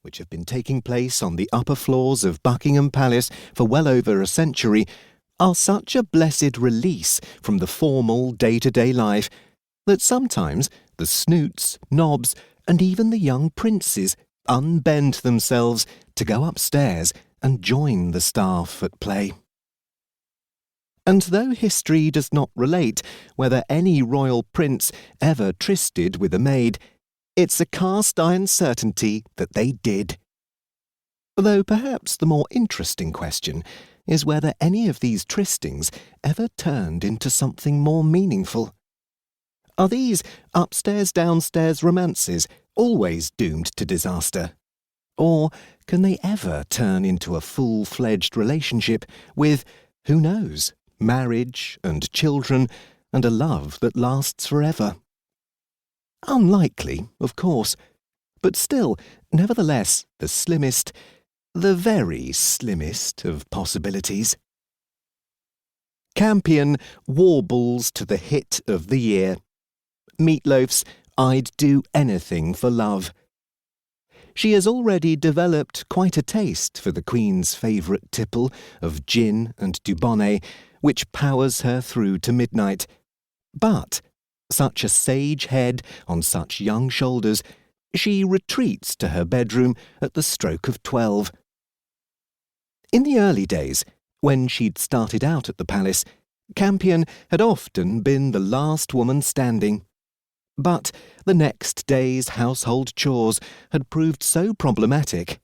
which have been taking place on the upper floors of Buckingham Palace for well over a century, are such a blessed release from the formal day-to-day life that sometimes the snoots, knobs, and even the young princes unbend themselves to go upstairs and join the staff at play. And though history does not relate whether any royal prince ever trysted with a maid, it's a cast-iron certainty that they did. Though perhaps the more interesting question is whether any of these trystings ever turned into something more meaningful. Are these upstairs-downstairs romances always doomed to disaster? Or can they ever turn into a full-fledged relationship with, who knows, marriage and children and a love that lasts forever? Unlikely, of course, but still, nevertheless, the very slimmest of possibilities. Campion warbles to the hit of the year. Meatloaf's I'd Do Anything for Love. She has already developed quite a taste for the Queen's favourite tipple of gin and Dubonnet, which powers her through to midnight. But such a sage head on such young shoulders, she retreats to her bedroom at the stroke of 12. In the early days, when she'd started out at the palace, Campion had often been the last woman standing. But the next day's household chores had proved so problematic,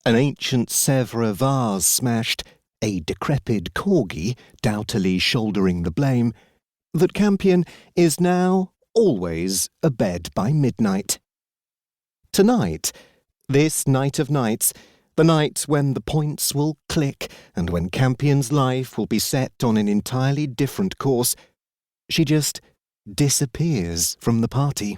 an ancient Sèvres vase smashed, a decrepit corgi doughtily shouldering the blame, that Campion is now always abed by midnight. Tonight, this night of nights, the night when the points will click and when Campion's life will be set on an entirely different course, she just disappears from the party.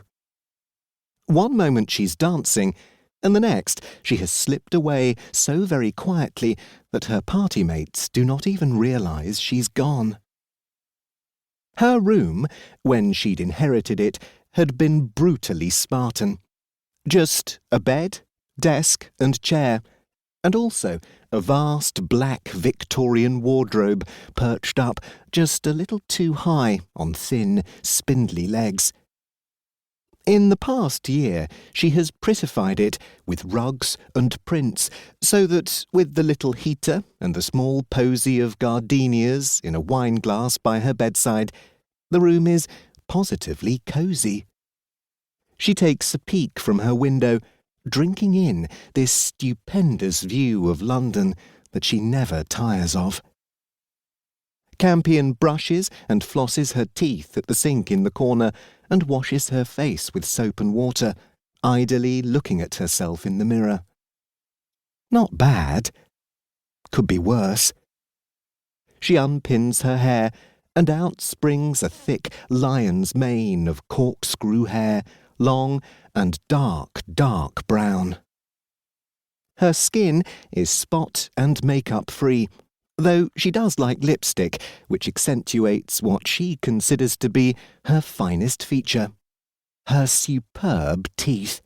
One moment she's dancing, and the next she has slipped away so very quietly that her party mates do not even realise she's gone. Her room, when she'd inherited it, had been brutally Spartan. Just a bed, desk and chair, and also a vast black Victorian wardrobe perched up just a little too high on thin, spindly legs. In the past year, she has prettified it with rugs and prints, so that, with the little heater and the small posy of gardenias in a wine-glass by her bedside, the room is positively cosy. She takes a peek from her window, drinking in this stupendous view of London that she never tires of. Campion brushes and flosses her teeth at the sink in the corner and washes her face with soap and water, idly looking at herself in the mirror. Not bad. Could be worse. She unpins her hair, and out springs a thick lion's mane of corkscrew hair, long and dark brown. Her skin is spot and makeup free, though she does like lipstick, which accentuates what she considers to be her finest feature, her superb teeth.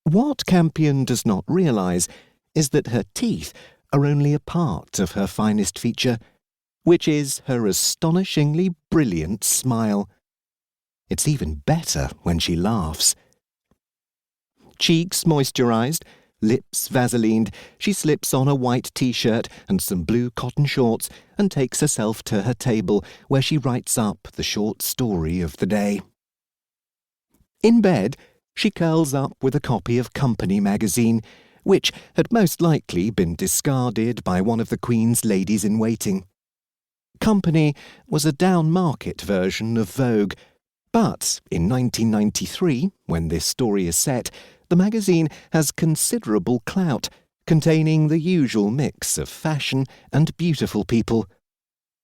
What Campion does not realise is that her teeth are only a part of her finest feature, which is her astonishingly brilliant smile. It's even better when she laughs. Cheeks moisturised, lips vaselined, she slips on a white t-shirt and some blue cotton shorts and takes herself to her table where she writes up the short story of the day. In bed, she curls up with a copy of Company magazine, which had most likely been discarded by one of the Queen's ladies-in-waiting. Company was a down-market version of Vogue, but in 1993, when this story is set, the magazine has considerable clout, containing the usual mix of fashion and beautiful people,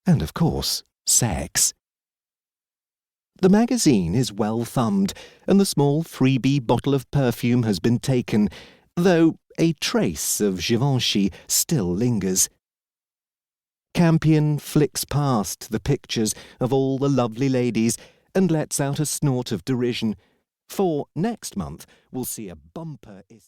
and of course, sex. The magazine is well thumbed, and the small freebie bottle of perfume has been taken, though a trace of Givenchy still lingers. Campion flicks past the pictures of all the lovely ladies and lets out a snort of derision, for next month we'll see a bumper issue.